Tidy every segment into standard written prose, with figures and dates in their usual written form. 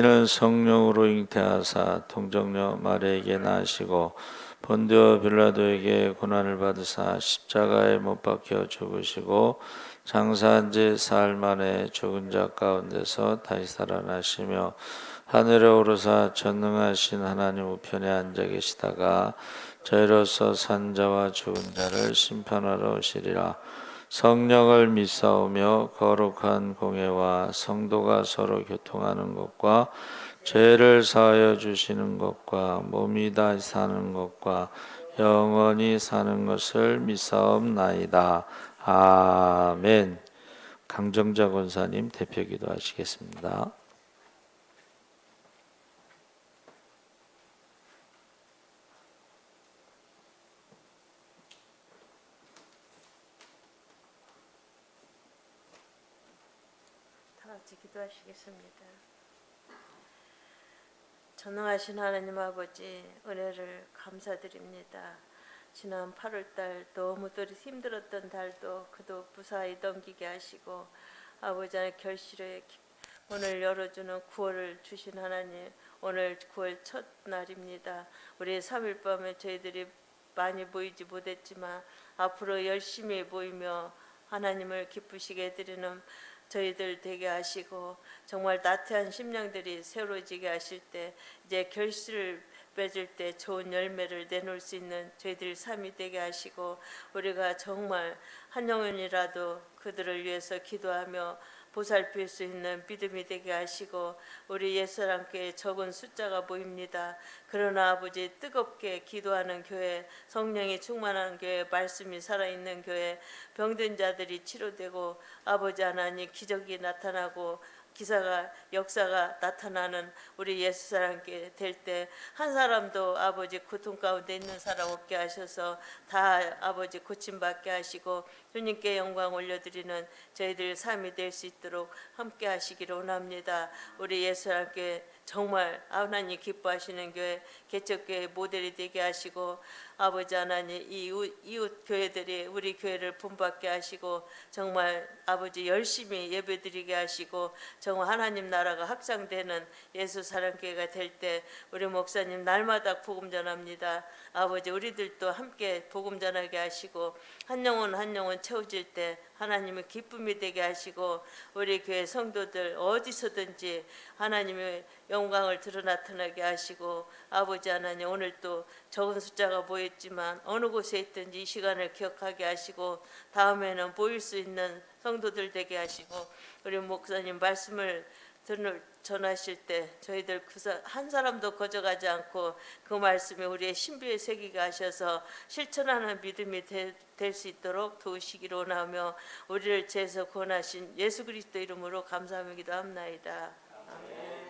이는 성령으로 잉태하사 동정녀 마리아에게 나시고 본디오 빌라도에게 고난을 받으사 십자가에 못 박혀 죽으시고 장사한 지 사흘 만에 죽은 자 가운데서 다시 살아나시며 하늘에 오르사 전능하신 하나님 우편에 앉아 계시다가 저희로서 산 자와 죽은 자를 심판하러 오시리라. 성령을 믿사오며 거룩한 공예와 성도가 서로 교통하는 것과 죄를 사하여 주시는 것과 몸이 다시 사는 것과 영원히 사는 것을 믿사옵나이다. 아멘. 강정자 권사님 대표 기도하시겠습니다. 다 같이 기도하시겠습니다. 전능하신 하나님 아버지, 은혜를 감사드립니다. 지난 8월달 너무도 힘들었던 달도 그도 무사히 넘기게 하시고, 아버지 하나님 결실의 오늘 열어주는 9월을 주신 하나님, 오늘 9월 첫 날입니다. 우리 3일 밤에 저희들이 많이 모이지 못했지만 앞으로 열심히 모이며 하나님을 기쁘시게 해드리는 저희들 되게 하시고, 정말 나태한 심령들이 새로워지게 하실 때, 이제 결실을 맺을 때 좋은 열매를 내놓을 수 있는 저희들 삶이 되게 하시고, 우리가 정말 한 영혼이라도 그들을 위해서 기도하며 보살필 수 있는 믿음이 되게 하시고, 우리 옛사람께 적은 숫자가 보입니다. 그러나 아버지, 뜨겁게 기도하는 교회, 성령이 충만한 교회, 말씀이 살아있는 교회, 병든 자들이 치료되고 아버지 하나님 기적이 나타나고 기사가 역사가 나타나는 우리 옛사람께 될 때, 한 사람도 아버지 고통 가운데 있는 사람 없게 하셔서 다 아버지 고침받게 하시고 주님께 영광 올려드리는 저희들 삶이 될 수 있도록 함께 하시기를 원합니다. 우리 옛사람께 정말 하나님 기뻐하시는 교회, 개척교회 모델이 되게 하시고, 아버지 하나님 이웃 교회들이 우리 교회를 본받게 하시고, 정말 아버지 열심히 예배드리게 하시고, 정말 하나님 나라가 확장되는 예수 사랑교회가 될 때 우리 목사님 날마다 복음 전합니다. 아버지, 우리들도 함께 복음 전하게 하시고 한 영혼 한 영혼 채워질 때 하나님의 기쁨이 되게 하시고, 우리 교회 성도들 어디서든지 하나님의 영광을 드러 나타나게 하시고, 아버지 하나님 오늘 또 적은 숫자가 모였지만 어느 곳에 있든지 이 시간을 기억하게 하시고, 다음에는 모일 수 있는 성도들 되게 하시고, 우리 목사님 말씀을 전하실 때 저희들 한 사람도 거저가지 않고 그 말씀이 우리의 신비에 새기게 하셔서 실천하는 믿음이 될 수 있도록 도우시기를 원하며, 우리를 죄에서 구원하신 예수 그리스도 이름으로 감사하며 기도합나이다. 아멘.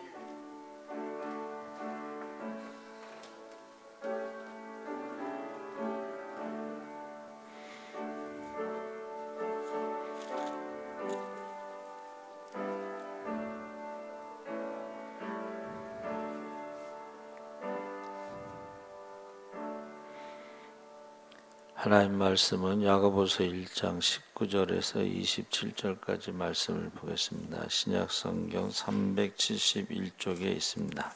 하나님 말씀은 야고보서 1장 19절에서 27절까지 말씀을 보겠습니다. 신약 성경 371쪽에 있습니다.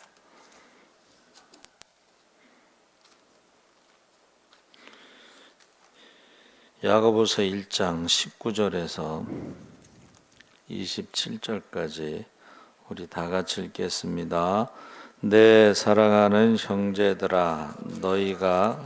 야고보서 1장 19절에서 27절까지 우리 다 같이 읽겠습니다. 내 사랑하는 형제들아, 너희가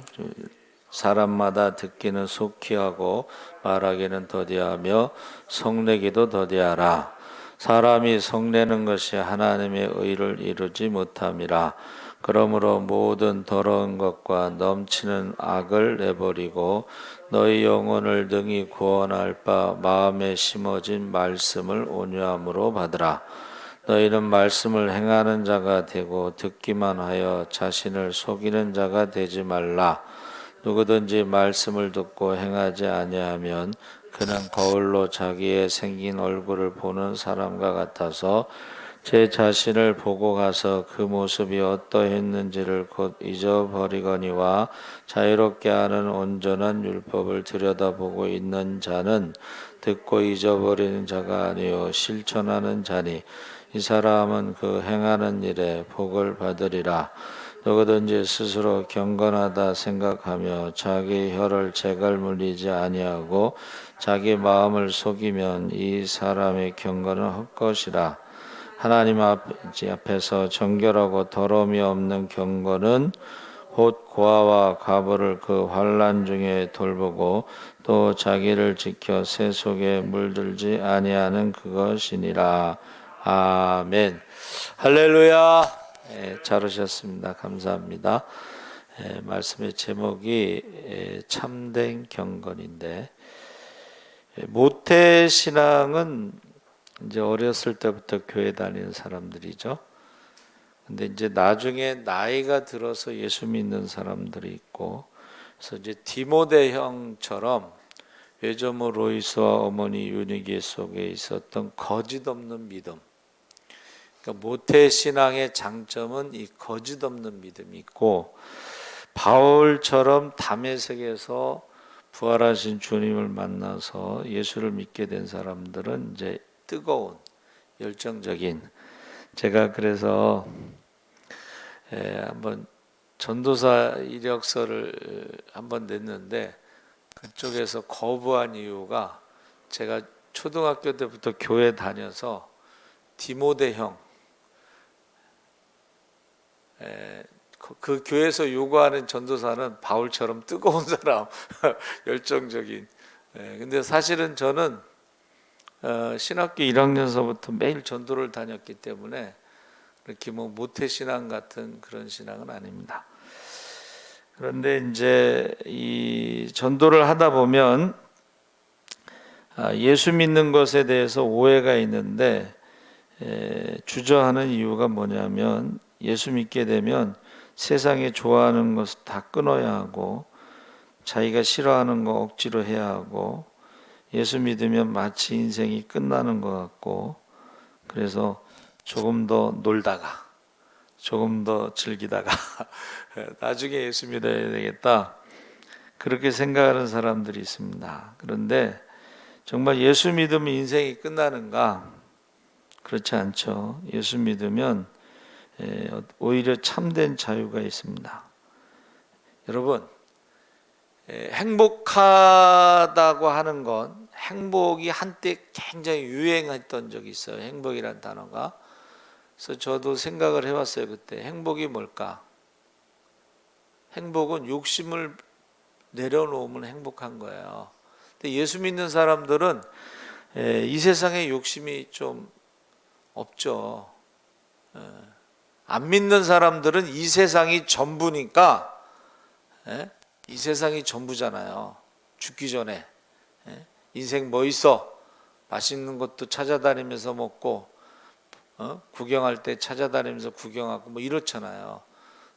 사람마다 듣기는 속히 하고 말하기는 더디하며 성내기도 더디하라. 사람이 성내는 것이 하나님의 의를 이루지 못함이라. 그러므로 모든 더러운 것과 넘치는 악을 내버리고 너희 영혼을 능히 구원할 바 마음에 심어진 말씀을 온유함으로 받으라. 너희는 말씀을 행하는 자가 되고 듣기만 하여 자신을 속이는 자가 되지 말라. 누구든지 말씀을 듣고 행하지 아니하면 그는 거울로 자기의 생긴 얼굴을 보는 사람과 같아서 제 자신을 보고 가서 그 모습이 어떠했는지를 곧 잊어버리거니와, 자유롭게 하는 온전한 율법을 들여다보고 있는 자는 듣고 잊어버리는 자가 아니요 실천하는 자니, 이 사람은 그 행하는 일에 복을 받으리라. 누구든지 스스로 경건하다 생각하며 자기 혀를 재갈 물리지 아니하고 자기 마음을 속이면 이 사람의 경건은 헛것이라. 하나님 앞에서 정결하고 더러움이 없는 경건은 곧 고아와 과부를 그 환난 중에 돌보고 또 자기를 지켜 새 속에 물들지 아니하는 그것이니라. 아멘. 할렐루야. 잘 오셨습니다. 감사합니다. 말씀의 제목이 참된 경건인데, 모태신앙은 이제 어렸을 때부터 교회 다니는 사람들이죠. 근데 이제 나중에 나이가 들어서 예수 믿는 사람들이 있고, 그래서 이제 디모데 형처럼 외조모 로이스와 어머니 유니게 속에 있었던 거짓 없는 믿음. 그러니까 모태 신앙의 장점은 이 거짓 없는 믿음이 있고, 바울처럼 다메섹에서 부활하신 주님을 만나서 예수를 믿게 된 사람들은 이제 뜨거운 열정적인, 제가 그래서 한번 전도사 이력서를 한번 냈는데 그쪽에서 거부한 이유가, 제가 초등학교 때부터 교회 다녀서 디모데 형, 그 교회에서 요구하는 전도사는 바울처럼 뜨거운 사람, 열정적인. 근데 사실은 저는 신학교 1학년서부터 매일 전도를 다녔기 때문에 그렇게 뭐 모태신앙 같은 그런 신앙은 아닙니다. 그런데 이제 이 전도를 하다 보면 예수 믿는 것에 대해서 오해가 있는데, 주저하는 이유가 뭐냐면, 예수 믿게 되면 세상에 좋아하는 것을 다 끊어야 하고 자기가 싫어하는 거 억지로 해야 하고, 예수 믿으면 마치 인생이 끝나는 것 같고, 그래서 조금 더 놀다가 조금 더 즐기다가 나중에 예수 믿어야 되겠다, 그렇게 생각하는 사람들이 있습니다. 그런데 정말 예수 믿으면 인생이 끝나는가? 그렇지 않죠. 예수 믿으면 오히려 참된 자유가 있습니다. 여러분, 행복하다고 하는 건, 행복이 한때 굉장히 유행했던 적이 있어요. 행복이란 단어가. 그래서 저도 생각을 해봤어요. 그때 행복이 뭘까? 행복은 욕심을 내려놓으면 행복한 거예요. 근데 예수 믿는 사람들은 이 세상에 욕심이 좀 없죠. 안 믿는 사람들은 이 세상이 전부니까, 이 세상이 전부잖아요. 죽기 전에 인생 뭐 있어? 맛있는 것도 찾아다니면서 먹고, 구경할 때 찾아다니면서 구경하고 뭐 이렇잖아요.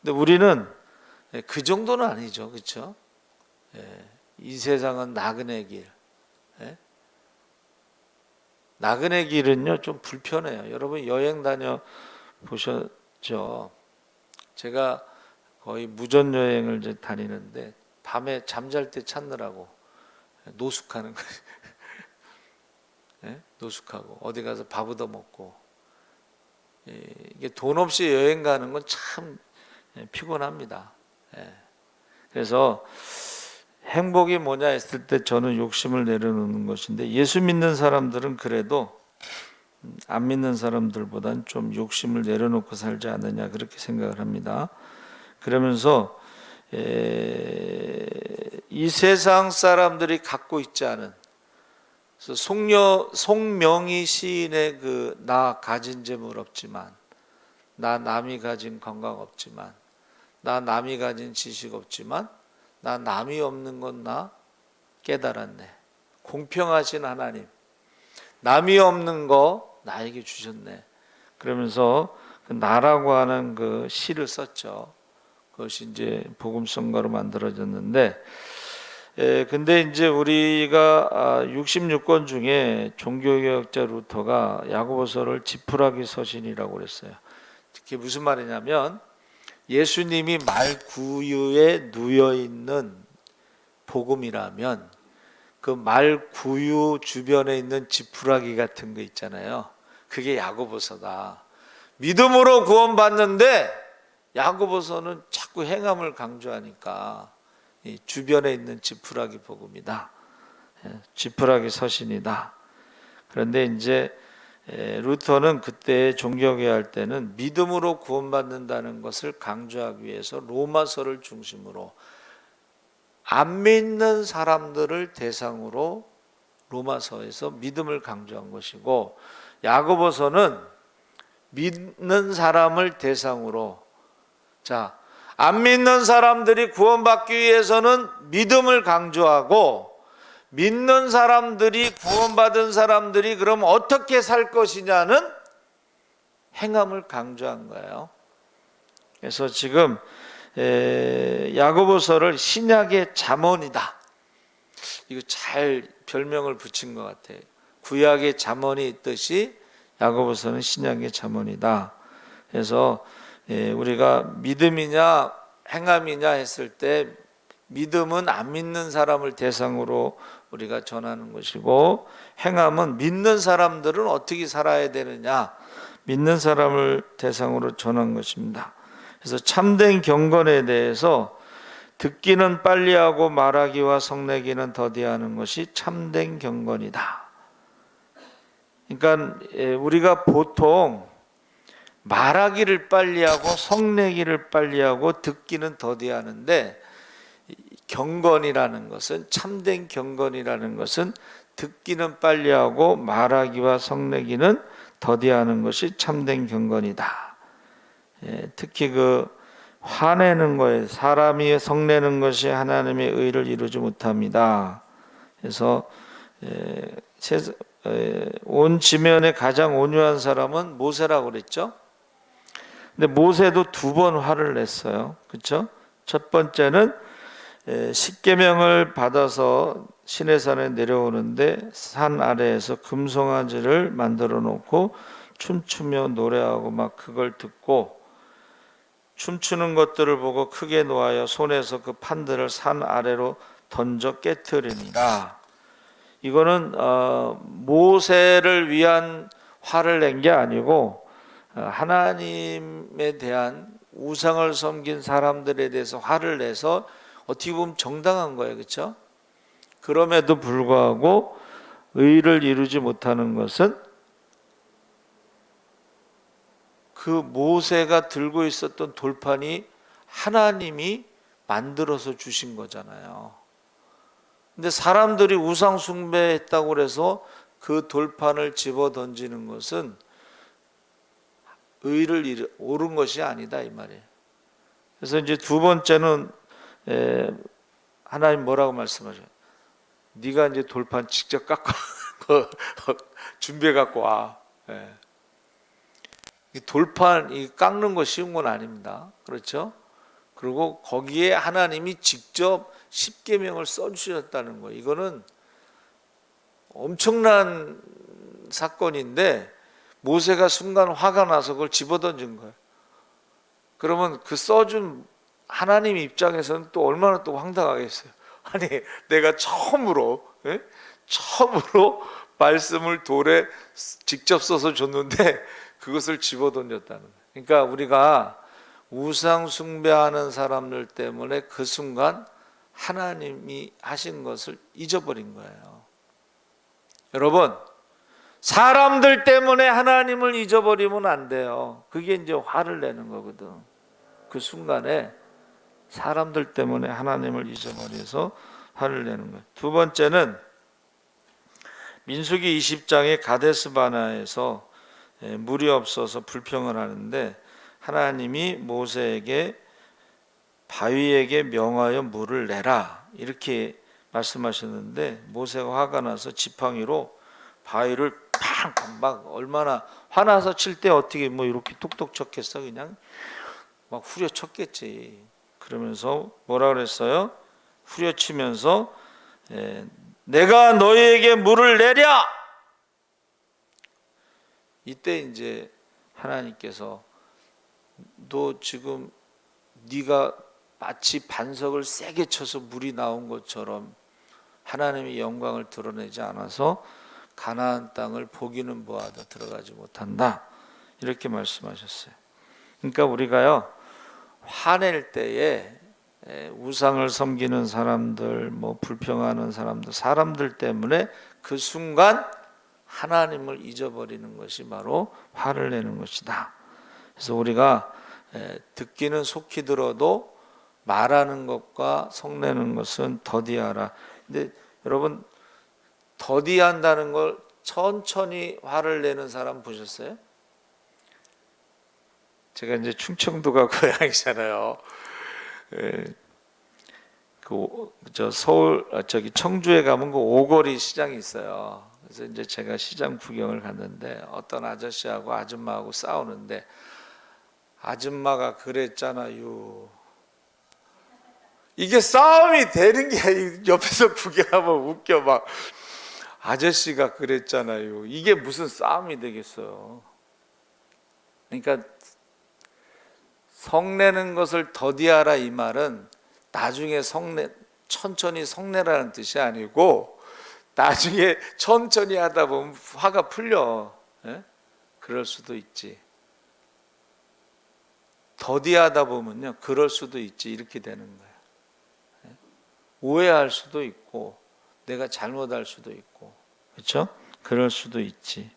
근데 우리는 그 정도는 아니죠, 그렇죠? 이 세상은 나그네 길. 나그네 길은요 좀 불편해요. 여러분 여행 다녀 보셨죠? 제가 거의 무전 여행을 이제 다니는데 밤에 잠잘 때 찾느라고 노숙하는 거예요. 노숙하고 어디 가서 밥 얻어 먹고. 이게 돈 없이 여행 가는 건 참 피곤합니다. 그래서 행복이 뭐냐 했을 때 저는 욕심을 내려놓는 것인데, 예수 믿는 사람들은 그래도 안 믿는 사람들보단 좀 욕심을 내려놓고 살지 않느냐, 그렇게 생각을 합니다. 그러면서 이 세상 사람들이 갖고 있지 않은, 송명희 시인의 그 나 가진 재물 없지만, 나 남이 가진 건강 없지만, 나 남이 가진 지식 없지만, 나 남이 없는 건 나 깨달았네. 공평하신 하나님, 남이 없는 거 나에게 주셨네. 그러면서 그 나라고 하는 그 시를 썼죠. 그것이 이제 복음성가로 만들어졌는데, 근데 이제 우리가 66권 중에 종교개혁자 루터가 야고보서를 지푸라기 서신이라고 그랬어요. 그게 무슨 말이냐면, 예수님이 말구유에 누여 있는 복음이라면 그 말구유 주변에 있는 지푸라기 같은 거 있잖아요. 그게 야고보서다. 믿음으로 구원받는데 야고보서는 자꾸 행함을 강조하니까 이 주변에 있는 지푸라기 복음이다. 지푸라기 서신이다. 그런데 이제 루터는 그때 종교개혁 할 때는 믿음으로 구원받는다는 것을 강조하기 위해서 로마서를 중심으로 안 믿는 사람들을 대상으로 로마서에서 믿음을 강조한 것이고, 야고보서는 믿는 사람을 대상으로, 자, 안 믿는 사람들이 구원받기 위해서는 믿음을 강조하고, 믿는 사람들이, 구원받은 사람들이 그럼 어떻게 살 것이냐는 행함을 강조한 거예요. 그래서 지금 야고보서를 신약의 잠언이다. 이거 잘 별명을 붙인 것 같아요. 구약의 잠언이 있듯이 야고보서는 신약의 잠언이다. 그래서 우리가 믿음이냐 행함이냐 했을 때, 믿음은 안 믿는 사람을 대상으로 우리가 전하는 것이고, 행함은 믿는 사람들은 어떻게 살아야 되느냐, 믿는 사람을 대상으로 전한 것입니다. 그래서 참된 경건에 대해서 듣기는 빨리하고 말하기와 성내기는 더디하는 것이 참된 경건이다. 그러니까 우리가 보통 말하기를 빨리하고 성내기를 빨리하고 듣기는 더디하는데, 경건이라는 것은, 참된 경건이라는 것은 듣기는 빨리하고 말하기와 성내기는 더디하는 것이 참된 경건이다. 특히 그 화내는 거에, 사람이 성내는 것이 하나님의 의를 이루지 못합니다. 그래서 온 지면에 가장 온유한 사람은 모세라고 그랬죠. 근데 모세도 2번 화를 냈어요. 그렇죠? 첫 번째는 십계명을 받아서 시내산에 내려오는데 산 아래에서 금송아지를 만들어 놓고 춤추며 노래하고 막 그걸 듣고, 춤추는 것들을 보고 크게 노하여 손에서 그 판들을 산 아래로 던져 깨트리니라. 이거는 모세를 위한 화를 낸 게 아니고 하나님에 대한, 우상을 섬긴 사람들에 대해서 화를 내서 어떻게 보면 정당한 거예요. 그렇죠? 그럼에도 불구하고 의를 이루지 못하는 것은 그 모세가 들고 있었던 돌판이 하나님이 만들어서 주신 거잖아요. 근데 사람들이 우상 숭배했다고 해서 그 돌판을 집어 던지는 것은 의를 옳은 것이 아니다 이 말이에요. 그래서 이제 2번째는 하나님 뭐라고 말씀하셔요? 네가 이제 돌판 직접 깎아 준비해 갖고 와. 돌판 이 깎는 거 쉬운 건 아닙니다. 그렇죠? 그리고 거기에 하나님이 직접 십계명을 써주셨다는 거예요. 이거는 엄청난 사건인데 모세가 순간 화가 나서 그걸 집어던진 거예요. 그러면 그 써준 하나님 입장에서는 또 얼마나 또 황당하겠어요. 아니 내가 처음으로 말씀을 돌에 직접 써서 줬는데 그것을 집어던졌다는 거예요. 그러니까 우리가 우상 숭배하는 사람들 때문에 그 순간 하나님이 하신 것을 잊어버린 거예요. 여러분, 사람들 때문에 하나님을 잊어버리면 안 돼요. 그게 이제 화를 내는 거거든. 그 순간에 사람들 때문에 하나님을 잊어버려서 화를 내는 거예요. 2번째는 민수기 20장의 가데스 바네아에서 물이 없어서 불평을 하는데 하나님이 모세에게 바위에게 명하여 물을 내라 이렇게 말씀하셨는데, 모세가 화가 나서 지팡이로 바위를 팡 막, 얼마나 화나서 칠 때 어떻게 뭐 이렇게 톡톡 쳤겠어? 그냥 막 후려쳤겠지. 그러면서 뭐라 그랬어요? 후려치면서 내가 너희에게 물을 내랴. 이때 이제 하나님께서 너 지금 네가 마치 반석을 세게 쳐서 물이 나온 것처럼 하나님의 영광을 드러내지 않아서 가나안 땅을 보기는 보아도 들어가지 못한다. 이렇게 말씀하셨어요. 그러니까 우리가요, 화낼 때에 우상을 섬기는 사람들, 뭐 불평하는 사람들 때문에 그 순간 하나님을 잊어버리는 것이 바로 화를 내는 것이다. 그래서 우리가 듣기는 속히 들어도 말하는 것과 성내는 것은 더디하라. 근데 여러분, 더디한다는 걸 천천히 화를 내는 사람 보셨어요? 제가 이제 충청도가 고향이잖아요. 저 서울 저기 청주에 가면 그 오거리 시장이 있어요. 그래서 이제 제가 시장 구경을 갔는데 어떤 아저씨하고 아줌마하고 싸우는데 아줌마가 그랬잖아요. 이게 싸움이 되는 게 옆에서 구경하면 웃겨. 막 아저씨가 그랬잖아요. 이게 무슨 싸움이 되겠어요. 그러니까 성내는 것을 더디하라 이 말은 나중에 천천히 성내라는 뜻이 아니고 나중에 천천히 하다 보면 화가 풀려. 예? 그럴 수도 있지. 더디하다 보면요, 그럴 수도 있지. 이렇게 되는 거예요. 예? 오해할 수도 있고 내가 잘못할 수도 있고, 그렇죠? 그럴 수도 있지.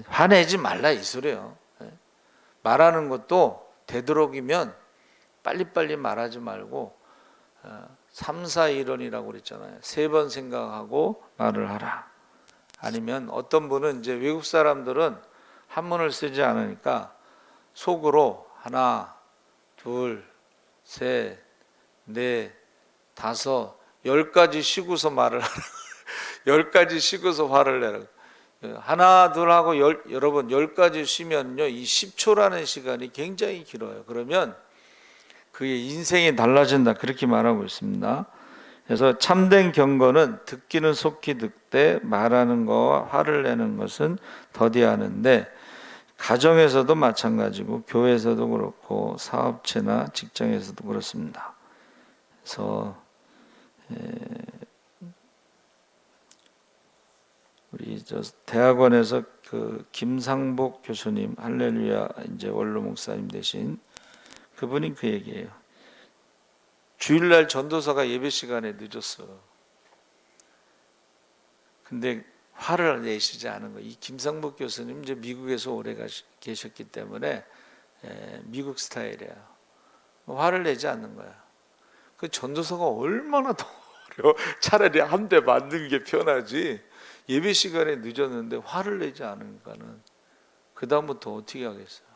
화내지 말라 이 소리예요. 예? 말하는 것도 되도록이면 빨리빨리 말하지 말고 3, 4, 1원이라고 그랬잖아요. 3번 생각하고 말을 하라. 아니면 어떤 분은 이제 외국 사람들은 한문을 쓰지 않으니까 속으로 하나, 둘, 셋, 넷, 다섯, 10가지 쉬고서 말을 하라. 10가지 쉬고서 화를 내라. 하나, 둘 하고 여러분 10가지 쉬면요, 이 10초라는 시간이 굉장히 길어요. 그러면 그의 인생이 달라진다, 그렇게 말하고 있습니다. 그래서 참된 경건은 듣기는 속히 듣되 말하는 거와 화를 내는 것은 더디하는데, 가정에서도 마찬가지고 교회에서도 그렇고 사업체나 직장에서도 그렇습니다. 그래서 우리 저 대학원에서 그 김상복 교수님, 할렐루야 이제 원로 목사님 되신 그분이 그 얘기예요. 주일날 전도사가 예배 시간에 늦었어. 근데 화를 내시지 않은 거. 이 김상복 교수님 이제 미국에서 오래 계셨기 때문에 미국 스타일이야. 화를 내지 않는 거야. 그 전도사가 얼마나 더 어려워. 차라리 한 대 맞는 게 편하지. 예배 시간에 늦었는데 화를 내지 않으니까는 그 다음부터 어떻게 하겠어요?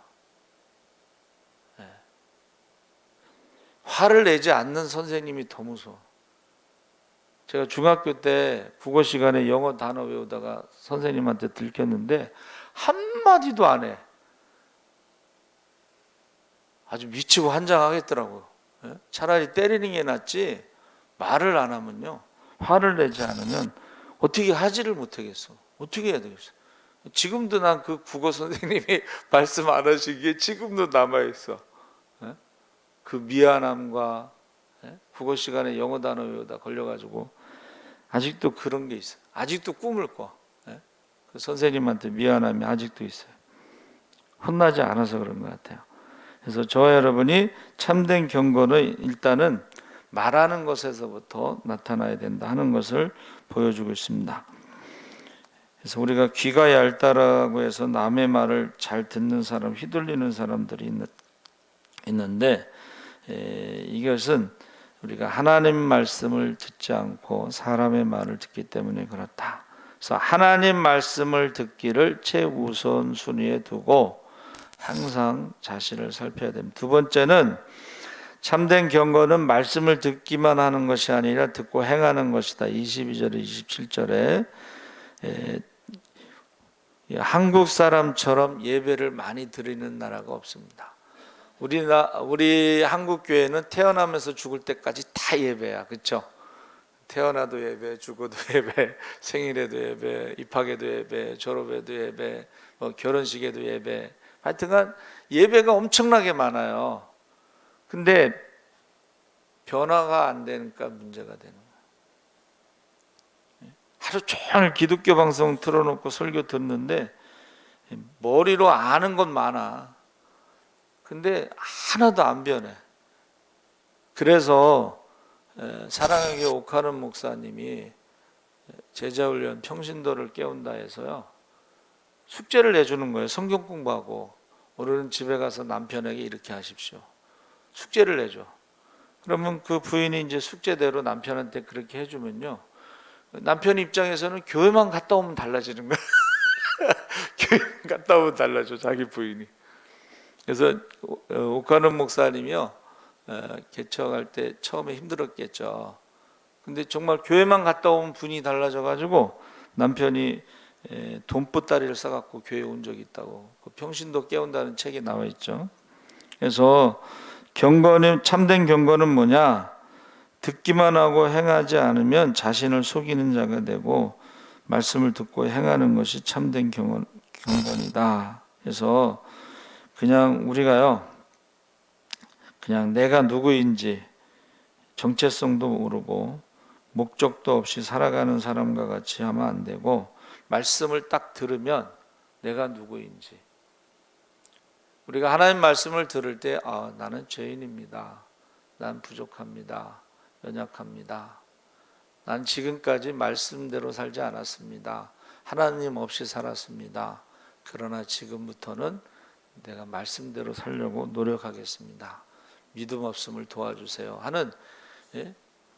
화를 내지 않는 선생님이 더 무서워. 제가 중학교 때 국어 시간에 영어 단어 외우다가 선생님한테 들켰는데 한마디도 안 해. 아주 미치고 환장하겠더라고요. 차라리 때리는 게 낫지, 말을 안 하면요, 화를 내지 않으면 어떻게 하지를 못하겠어. 어떻게 해야 되겠어. 지금도 난 그 국어 선생님이 말씀 안 하시기에 지금도 남아있어. 그 미안함과 국어 시간에 영어 단어 외우다 걸려가지고 아직도 그런 게 있어요. 아직도 꿈을 꿔. 그 선생님한테 미안함이 아직도 있어요. 혼나지 않아서 그런 것 같아요. 그래서 저와 여러분이 참된 경건은 일단은 말하는 것에서부터 나타나야 된다 하는 것을 보여주고 있습니다. 그래서 우리가 귀가 얇다라고 해서 남의 말을 잘 듣는 사람, 휘둘리는 사람들이 있는데, 이것은 우리가 하나님 말씀을 듣지 않고 사람의 말을 듣기 때문에 그렇다. 그래서 하나님 말씀을 듣기를 최우선 순위에 두고 항상 자신을 살펴야 됩니다. 두 번째는 참된 경건은 말씀을 듣기만 하는 것이 아니라 듣고 행하는 것이다. 22절에 27절에 한국 사람처럼 예배를 많이 드리는 나라가 없습니다. 우리 한국 교회는 태어나면서 죽을 때까지 다 예배야, 그렇죠? 태어나도 예배, 죽어도 예배, 생일에도 예배, 입학에도 예배, 졸업에도 예배, 뭐 결혼식에도 예배. 하여튼간 예배가 엄청나게 많아요. 근데 변화가 안 되니까 문제가 되는 거예요. 하루 종일 기독교 방송 틀어놓고 설교 듣는데 머리로 아는 건 많아. 근데 하나도 안 변해. 그래서 사랑의 교회 옥하는 목사님이 제자훈련 평신도를 깨운다 해서요, 숙제를 내주는 거예요. 성경 공부하고 오늘은 집에 가서 남편에게 이렇게 하십시오. 숙제를 내줘. 그러면 그 부인이 이제 숙제대로 남편한테 그렇게 해주면요, 남편 입장에서는 교회만 갔다 오면 달라지는 거야. 교회만 갔다 오면 달라져, 자기 부인이. 그래서 옥하는 목사님이요, 개척할 때 처음에 힘들었겠죠. 근데 정말 교회만 갔다 오면 분이 달라져가지고 남편이 돈보따리를 싸갖고 교회 온 적이 있다고. 그 평신도 깨운다는 책에 나와 있죠. 그래서 경건은, 참된 경건은 뭐냐? 듣기만 하고 행하지 않으면 자신을 속이는 자가 되고 말씀을 듣고 행하는 것이 참된 경건이다. 그래서 그냥 우리가요, 그냥 내가 누구인지 정체성도 모르고 목적도 없이 살아가는 사람과 같이 하면 안 되고, 말씀을 딱 들으면 내가 누구인지, 우리가 하나님 말씀을 들을 때 나는 죄인입니다. 난 부족합니다. 연약합니다. 난 지금까지 말씀대로 살지 않았습니다. 하나님 없이 살았습니다. 그러나 지금부터는 내가 말씀대로 살려고 노력하겠습니다. 믿음 없음을 도와주세요 하는,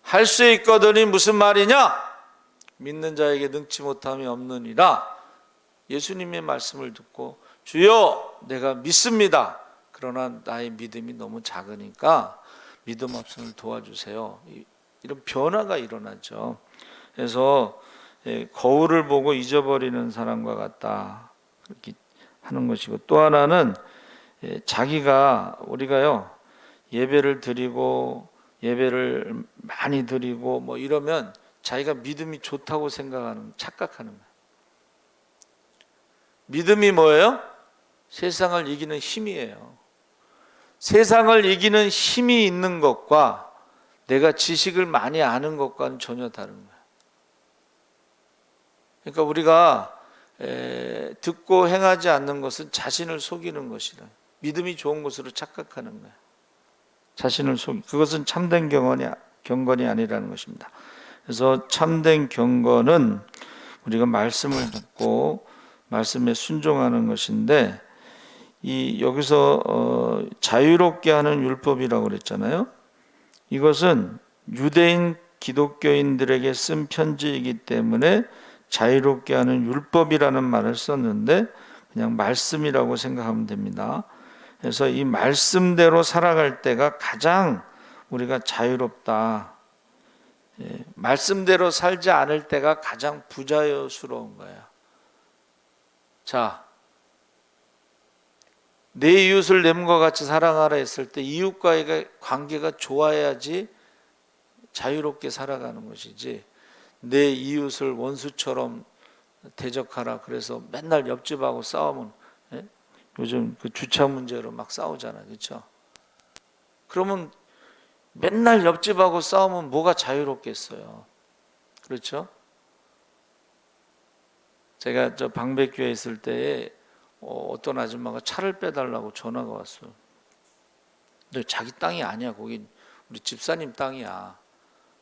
할 수 있거든이 무슨 말이냐? 믿는 자에게 능치 못함이 없느니라. 예수님의 말씀을 듣고 주여 내가 믿습니다. 그러나 나의 믿음이 너무 작으니까 믿음 없음을 도와주세요. 이런 변화가 일어나죠. 그래서 거울을 보고 잊어버리는 사람과 같다, 그렇게 하는 것이고, 또 하나는 자기가, 우리가요, 예배를 드리고 예배를 많이 드리고 뭐 이러면 자기가 믿음이 좋다고 착각하는 거예요. 믿음이 뭐예요? 세상을 이기는 힘이에요. 세상을 이기는 힘이 있는 것과 내가 지식을 많이 아는 것과는 전혀 다른 거예요. 그러니까 우리가 듣고 행하지 않는 것은 자신을 속이는 것이라, 믿음이 좋은 것으로 착각하는 거예요. 자신을 그것은 참된 경건이 아니라는 것입니다. 그래서 참된 경건은 우리가 말씀을 듣고 말씀에 순종하는 것인데, 여기서 자유롭게 하는 율법이라고 그랬잖아요. 이것은 유대인 기독교인들에게 쓴 편지이기 때문에 자유롭게 하는 율법이라는 말을 썼는데 그냥 말씀이라고 생각하면 됩니다. 그래서 이 말씀대로 살아갈 때가 가장 우리가 자유롭다. 말씀대로 살지 않을 때가 가장 부자유스러운 거예요. 자, 내 이웃을 내 몸과 같이 사랑하라 했을 때 이웃과의 관계가 좋아야지 자유롭게 살아가는 것이지, 내 이웃을 원수처럼 대적하라 그래서 맨날 옆집하고 싸우면, 요즘 그 주차 문제로 막 싸우잖아요. 그렇죠? 그러면 맨날 옆집하고 싸우면 뭐가 자유롭겠어요. 그렇죠? 제가 저 방백교에 있을 때에 어떤 아줌마가 차를 빼달라고 전화가 왔어요. 근데 자기 땅이 아니야. 거기 우리 집사님 땅이야.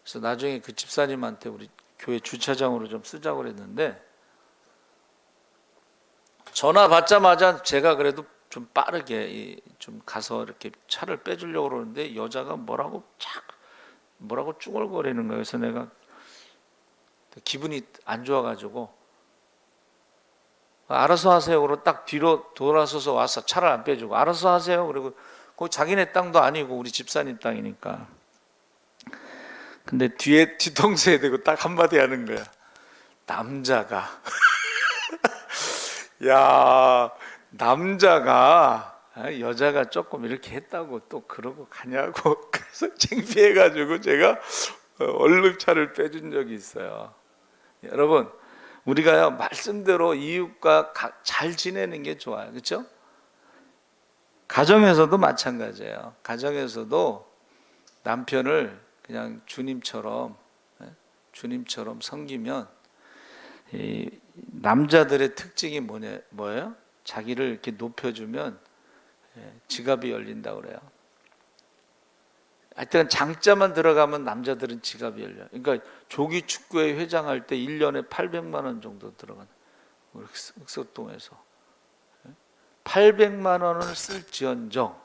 그래서 나중에 그 집사님한테 우리 교회 주차장으로 좀 쓰자고 그랬는데, 전화 받자마자 제가 그래도 좀 빠르게 좀 가서 이렇게 차를 빼주려고 그러는데 여자가 뭐라고 쭈글거리는 거예요. 그래서 내가 기분이 안 좋아가지고 알아서 하세요. 그러고 딱 뒤로 돌아서서 와서 차를 안 빼주고 알아서 하세요. 그리고 그 자기네 땅도 아니고 우리 집사님 땅이니까. 근데 뒤에 뒤통수에 대고 딱 한마디 하는 거야. 남자가 야, 남자가 여자가 조금 이렇게 했다고 또 그러고 가냐고. 그래서 창피해가지고 제가 얼른 차를 빼준 적이 있어요. 여러분, 우리가요 말씀대로 이웃과 잘 지내는 게 좋아요. 그렇죠? 가정에서도 마찬가지예요. 가정에서도 남편을 그냥 주님처럼 섬기면 이 남자들의 특징이 뭐예요? 자기를 이렇게 높여주면 지갑이 열린다고 그래요. 하여튼 장자만 들어가면 남자들은 지갑이 열려요. 그러니까 조기 축구회 회장할 때 1년에 800만 원 정도 들어가는 흑석동에서 800만 원을 쓸지언정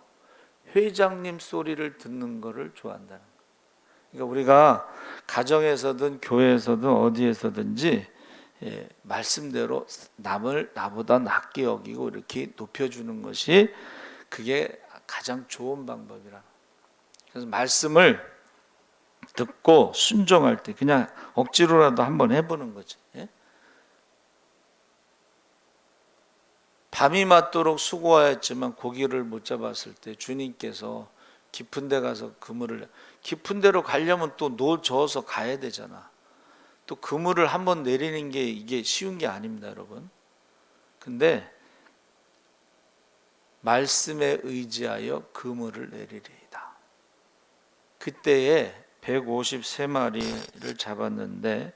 회장님 소리를 듣는 거를 좋아한다는 거예요. 그러니까 우리가 가정에서든 교회에서든 어디에서든지 말씀대로 남을 나보다 낮게 여기고 이렇게 높여주는 것이 그게 가장 좋은 방법이라. 그래서 말씀을 듣고 순종할 때 그냥 억지로라도 한번 해보는 거지. 밤이 맞도록 수고하였지만 고기를 못 잡았을 때 주님께서 깊은 데 가서 그물을, 깊은 데로 가려면 또 노 저어서 가야 되잖아. 또 그물을 한번 내리는 게 이게 쉬운 게 아닙니다, 여러분. 근데 말씀에 의지하여 그물을 내리리이다. 그때에 153마리를 잡았는데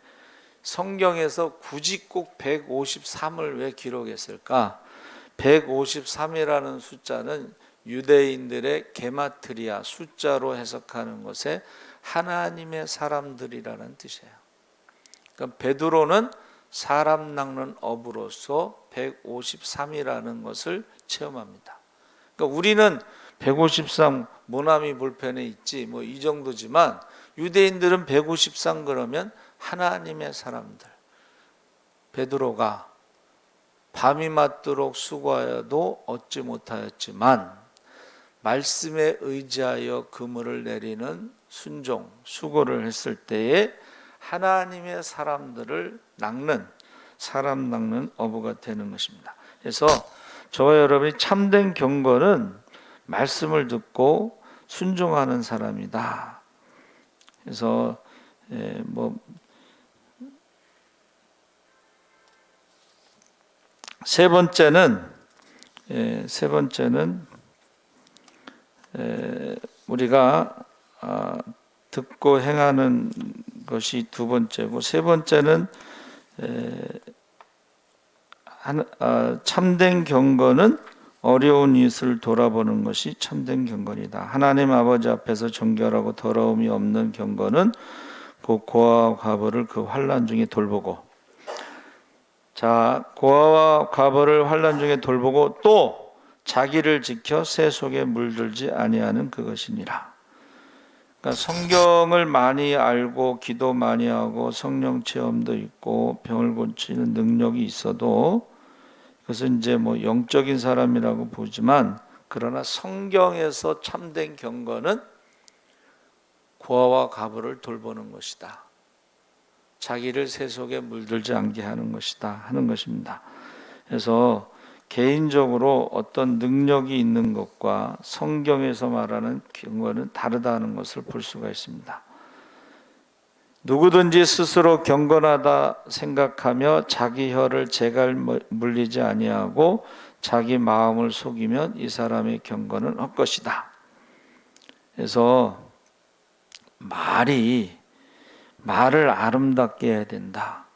성경에서 굳이 꼭 153을 왜 기록했을까? 153이라는 숫자는 유대인들의 게마트리아 숫자로 해석하는 것에 하나님의 사람들이라는 뜻이에요. 그러니까 베드로는 사람 낚는 어부로서 153이라는 것을 체험합니다. 그러니까 우리는 153 모나미 볼펜에 있지 뭐 이 정도지만 유대인들은 153 그러면 하나님의 사람들. 베드로가 밤이 맞도록 수고하여도 얻지 못하였지만 말씀에 의지하여 그물을 내리는 순종, 수고를 했을 때에 하나님의 사람들을 낚는, 사람 낚는 어부가 되는 것입니다. 그래서 저와 여러분이 참된 경건은 말씀을 듣고 순종하는 사람이다. 그래서 세 번째는 우리가 듣고 행하는 것이 두 번째고, 세 번째는 참된 경건은 어려운 이웃을 돌아보는 것이 참된 경건이다. 하나님 아버지 앞에서 정결하고 더러움이 없는 경건은 곧 고아와 과부를 그 환난 중에 돌보고, 자, 고아와 과부를 환난 중에 돌보고 또 자기를 지켜 새 속에 물들지 아니하는 그것이니라. 그러니까 성경을 많이 알고 기도 많이 하고 성령 체험도 있고 병을 고치는 능력이 있어도 그것은 이제 뭐 영적인 사람이라고 보지만, 그러나 성경에서 참된 경건은 고아와 과부를 돌보는 것이다. 자기를 새 속에 물들지 않게 하는 것이다 하는 것입니다. 그래서 개인적으로 어떤 능력이 있는 것과 성경에서 말하는 경건은 다르다는 것을 볼 수가 있습니다. 누구든지 스스로 경건하다 생각하며 자기 혀를 재갈 물리지 아니하고 자기 마음을 속이면 이 사람의 경건은 헛것이다. 그래서 말을 아름답게 해야 된다.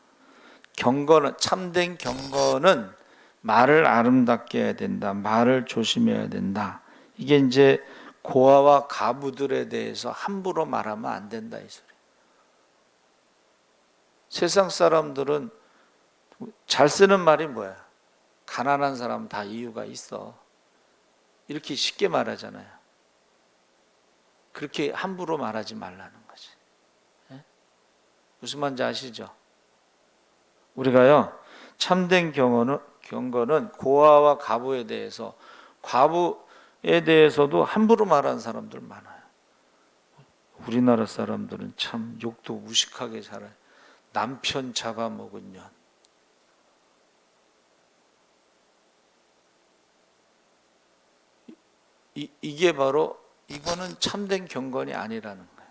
경건은, 참된 경건은 말을 아름답게 해야 된다. 말을 조심해야 된다. 이게 이제 고아와 과부들에 대해서 함부로 말하면 안 된다 이 소리. 세상 사람들은 잘 쓰는 말이 뭐야? 가난한 사람은 다 이유가 있어. 이렇게 쉽게 말하잖아요. 그렇게 함부로 말하지 말라는 거지. 무슨 말인지 아시죠? 우리가요, 참된 경건은 고아와 과부에 대해서, 과부에 대해서도 함부로 말하는 사람들 많아요. 우리나라 사람들은 참 욕도 무식하게 잘해요. 남편 잡아먹은 년. 이게 바로, 이거는 참된 경건이 아니라는 거예요.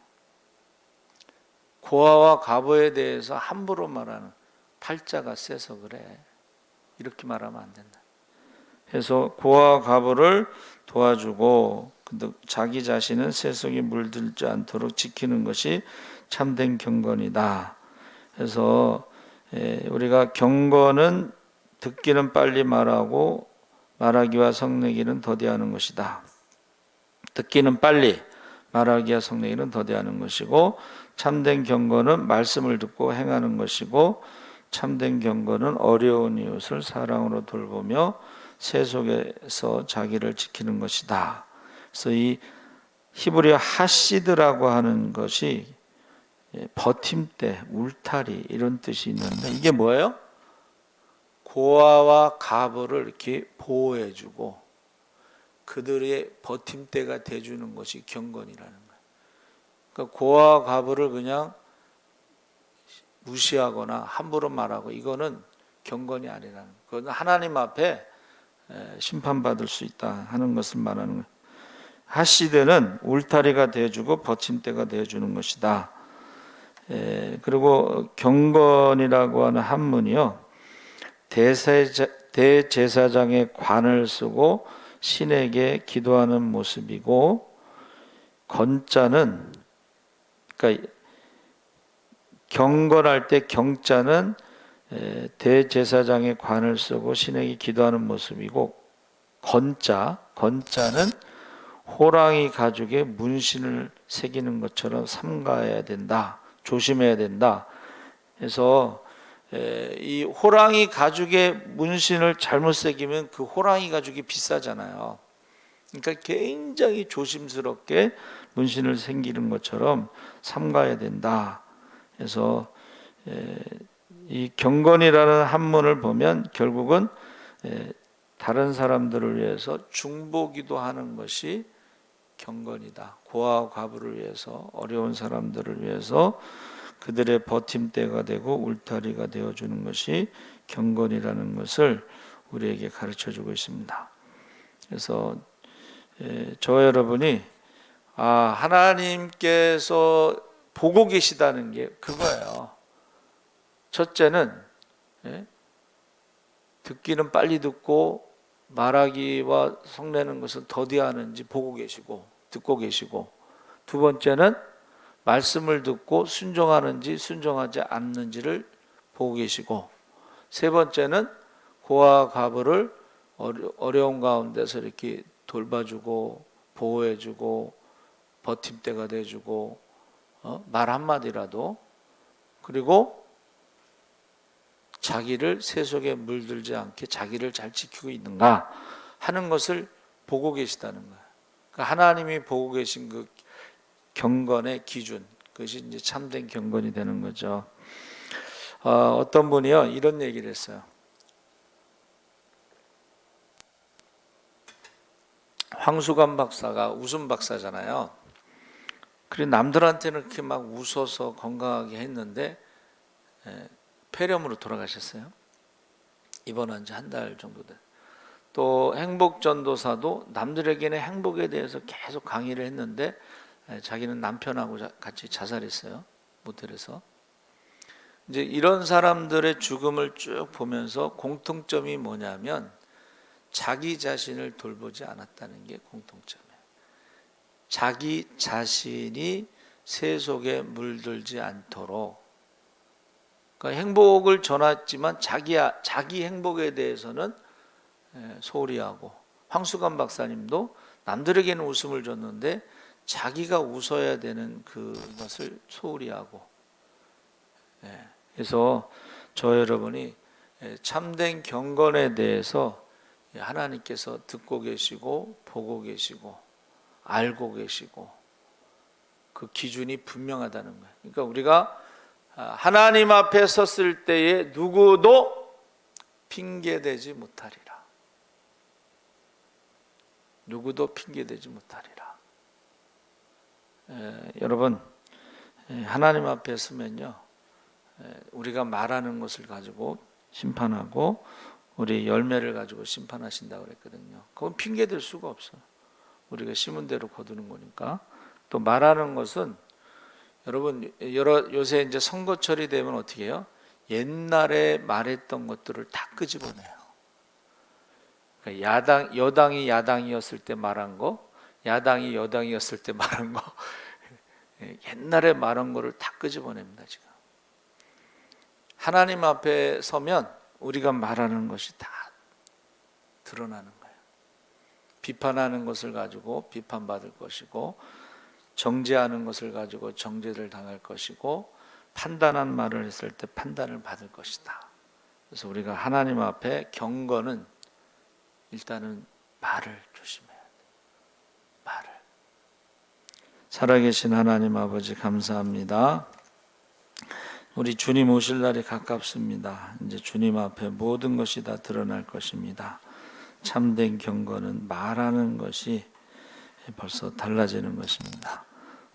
고아와 과부에 대해서 함부로 말하는, 팔자가 세서 그래. 이렇게 말하면 안 된다. 그래서 고아와 과부를 도와주고 자기 자신은 새 속에 물들지 않도록 지키는 것이 참된 경건이다. 그래서 우리가 경건은 듣기는 빨리 말하고 말하기와 성내기는 더디하는 것이다. 듣기는 빨리, 말하기와 성내기는 더디하는 것이고, 참된 경건은 말씀을 듣고 행하는 것이고, 참된 경건은 어려운 이웃을 사랑으로 돌보며 세속에서 자기를 지키는 것이다. 그래서 이 히브리어 하시드라고 하는 것이 버팀대, 울타리 이런 뜻이 있는데, 이게 뭐예요? 고아와 과부를 이렇게 보호해주고 그들의 버팀대가 돼주는 것이 경건이라는 거예요. 그러니까 고아와 과부를 그냥 무시하거나 함부로 말하고 이거는 경건이 아니라는 거예요. 그건 하나님 앞에 심판받을 수 있다 하는 것을 말하는 거예요. 하시드는 울타리가 되어주고 버팀대가 되어주는 것이다. 그리고 경건이라고 하는 한문이요, 대제사장의 관을 쓰고 신에게 기도하는 모습이고, 건자는, 그러니까 경건할 때 경자는 대제사장의 관을 쓰고 신에게 기도하는 모습이고, 건자는 호랑이 가죽에 문신을 새기는 것처럼 삼가해야 된다, 조심해야 된다. 그래서 이 호랑이 가죽에 문신을 잘못 새기면 그 호랑이 가죽이 비싸잖아요. 그러니까 굉장히 조심스럽게 문신을 새기는 것처럼 삼가해야 된다. 그래서 이 경건이라는 한문을 보면 결국은 다른 사람들을 위해서 중보기도 하는 것이 경건이다. 고아와 과부를 위해서, 어려운 사람들을 위해서 그들의 버팀대가 되고 울타리가 되어주는 것이 경건이라는 것을 우리에게 가르쳐주고 있습니다. 그래서 저와 여러분이 하나님께서 보고 계시다는 게 그거예요. 첫째는 듣기는 빨리 듣고 말하기와 성내는 것은 더디하는지 보고 계시고 듣고 계시고, 두 번째는 말씀을 듣고 순종하는지 순종하지 않는지를 보고 계시고, 세 번째는 고아와 과부를 어려운 가운데서 이렇게 돌봐주고 보호해주고 버팀대가 돼주고 말 한마디라도, 그리고 자기를 세속에 물들지 않게 자기를 잘 지키고 있는가 하는 것을 보고 계시다는 거예요. 그러니까 하나님이 보고 계신 그 경건의 기준, 그것이 이제 참된 경건이 되는 거죠. 어떤 분이요 이런 얘기를 했어요. 황수관 박사가 웃음 박사잖아요. 그리고 남들한테는 그렇게 막 웃어서 건강하게 했는데 폐렴으로 돌아가셨어요. 입원한 지 한 달 정도 된. 또 행복전도사도 남들에게는 행복에 대해서 계속 강의를 했는데 자기는 남편하고 같이 자살했어요. 모텔에서. 이제 이런 사람들의 죽음을 쭉 보면서 공통점이 뭐냐면 자기 자신을 돌보지 않았다는 게 공통점이에요. 자기 자신이 세속에 물들지 않도록, 그러니까 행복을 전했지만 자기 행복에 대해서는 소홀히 하고, 황수관 박사님도 남들에게는 웃음을 줬는데 자기가 웃어야 되는 그것을 소홀히 하고. 그래서 저 여러분이 참된 경건에 대해서 하나님께서 듣고 계시고 보고 계시고 알고 계시고 그 기준이 분명하다는 거예요. 그러니까 우리가 하나님 앞에 섰을 때에 누구도 핑계대지 못하리라. 누구도 핑계대지 못하리라. 여러분, 하나님 앞에 서면요, 우리가 말하는 것을 가지고 심판하고 우리 열매를 가지고 심판하신다고 그랬거든요. 그건 핑계댈 수가 없어요. 우리가 심은 대로 거두는 거니까. 또 말하는 것은 여러분, 요새 이제 선거철이 되면 어떻게 해요? 옛날에 말했던 것들을 다 끄집어내요. 그러니까 여당이 야당이었을 때 말한 거, 야당이 여당이었을 때 말한 거, 옛날에 말한 거를 다 끄집어냅니다. 지금 하나님 앞에 서면 우리가 말하는 것이 다 드러나는 거예요. 비판하는 것을 가지고 비판받을 것이고, 정죄하는 것을 가지고 정죄를 당할 것이고, 판단한 말을 했을 때 판단을 받을 것이다. 그래서 우리가 하나님 앞에 경건은 일단은 말을 조심해야 돼요. 말을. 살아계신 하나님 아버지 감사합니다. 우리 주님 오실 날이 가깝습니다. 이제 주님 앞에 모든 것이 다 드러날 것입니다. 참된 경건은 말하는 것이 벌써 달라지는 것입니다.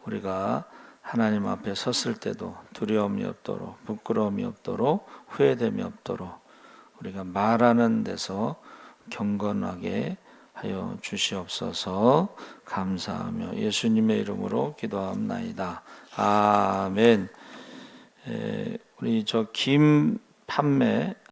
우리가 하나님 앞에 섰을 때도 두려움이 없도록, 부끄러움이 없도록, 후회됨이 없도록 우리가 말하는 데서 경건하게 하여 주시옵소서. 감사하며 예수님의 이름으로 기도합나이다. 아멘. 우리 김판매